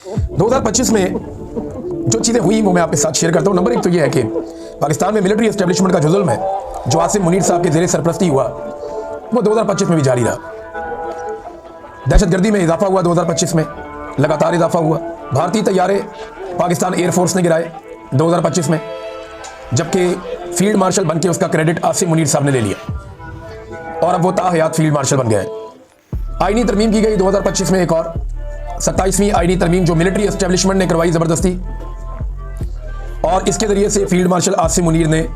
2025 में जो चीज़ें हुई वो मैं आपके साथ शेयर करता हूँ। नंबर एक तो ये है कि पाकिस्तान में मिलिट्री एस्टेब्लिशमेंट का जो जुल्म है, जो आसिम मुनीर साहब के ज़ेरे सरपरस्ती हुआ, वो 2025 में भी जारी रहा। दहशतगर्दी में इजाफा हुआ, 2025 में लगातार इजाफा हुआ। भारतीय तैयारे पाकिस्तान एयरफोर्स ने गिराए 2025 में, जबकि फील्ड मार्शल बनके उसका क्रेडिट आसिम मुनीर साहब ने ले लिया और अब वो ताहयात फील्ड मार्शल बन गया है। आईनी तरमीम की गई 2025 में, एक और 27वीं आईनी तरमीम जो मिलिट्री एस्टेब्लिशमेंट ने करवाई ज़बरदस्ती, और इसके ज़रिए से फील्ड मार्शल आसिम मुनीर ने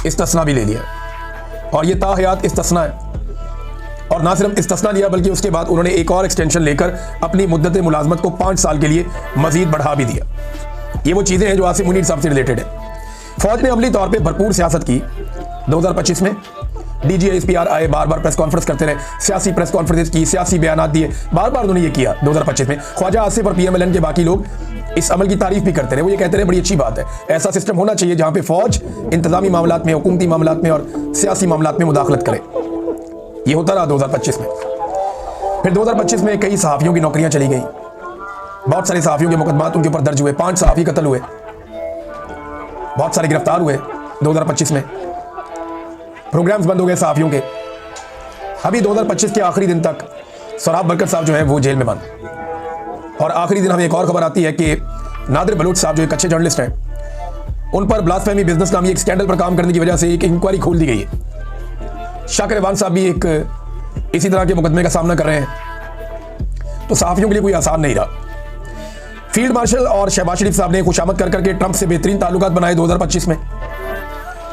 इस्तिस्ना भी ले लिया और ये ताहयात इस्तिस्ना है। और ना सिर्फ इस्तिस्ना लिया बल्कि उसके बाद उन्होंने एक और एक्सटेंशन लेकर अपनी मुद्दत मुलाजमत को 5 साल के लिए मजीद बढ़ा भी दिया। ये वो चीज़ें हैं जो आसिम मुनीर साहब से रिलेटेड है। फौज ने अमली तौर पर भरपूर सियासत की 2025 में। DGSPR आए, बार बार प्रेस कॉन्फ्रेंस करते रहे, सियासी प्रेस कॉन्फ्रेंस की, सियासी बयान दिए, बार बार उन्होंने ये किया 2025 में। ख्वाजा आसिफ और PMLN के बाकी लोग इस अमल की तारीफ भी करते रहे। वो ये कहते रहे बड़ी अच्छी बात है, ऐसा सिस्टम होना चाहिए जहां पे फौज इंतजामी मामलात में, हुकूमती मामलात में और सियासी मामलात में मुदाखलत करे। ये होता रहा 2025 में। फिर 2025 में कई सहाफ़ियों की नौकरियां चली गई, बहुत सारे सहाफ़ियों के मुकदमात उनके ऊपर दर्ज हुए, 5 सहाफ़ी कत्ल हुए, बहुत सारे गिरफ्तार हुए 2025 में। प्रोग्राम्स बंद हो गए सहाफ़ियों के। अभी 2025 के आखिरी दिन तक सोराब बरकत साहब जो है वो जेल में बंद। और आखिरी दिन हमें एक और खबर आती है कि नादिर बलूच साहब जो एक अच्छे जर्नलिस्ट हैं, उन पर ब्लास्फेमी बिजनेस नामी एक स्कैंडल पर काम करने की वजह से एक इंक्वायरी खोल दी गई है। शाकिर रेवान साहब भी एक इसी तरह के मुकदमे का सामना कर रहे हैं। तो सहाफ़ियों के लिए कोई आसान नहीं रहा। फील्ड मार्शल और शहबाज शरीफ साहब ने खुशामद कर करके ट्रंप से बेहतरीन ताल्लुकात बनाए 2025 में,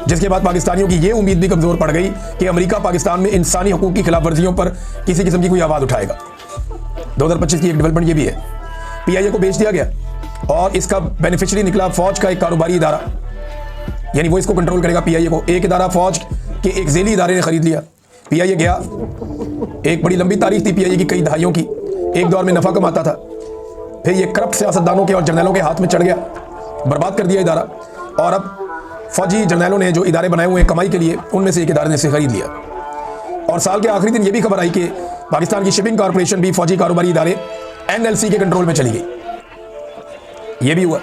जिसके बाद पाकिस्तानियों की यह उम्मीद भी कमजोर पड़ गई कि अमेरिका पाकिस्तान में इंसानी हकूक की खिलाफ वर्जियों पर किसी किस्म की कोई आवाज़ उठाएगा। 2025 की एक डेवलपमेंट ये भी है, PIA को बेच दिया गया और इसका बेनिफिशियरी निकला फौज का एक कारोबारी इदारा, यानी वो इसको कंट्रोल करेगा PIA को। एक इदारा फौज के एक झेली इदारे ने खरीद लिया। PIA गया, एक बड़ी लंबी तारीख थी PIA की, कई दहाइयों की, एक दौर में नफा कमाता था, फिर ये करप्ट सियासतदानों के और जर्नलों के हाथ में चढ़ गया, बर्बाद कर दिया इदारा। और अब फौजी जर्नलों ने जो इदारे बनाए हुए हैं कमाई के लिए, उनमें से एक इदारे ने इसे खरीद लिया। और साल के आखिरी दिन ये भी खबर आई कि पाकिस्तान की शिपिंग कॉर्पोरेशन भी फौजी कारोबारी इदारे NLC के कंट्रोल में चली गई। ये भी हुआ।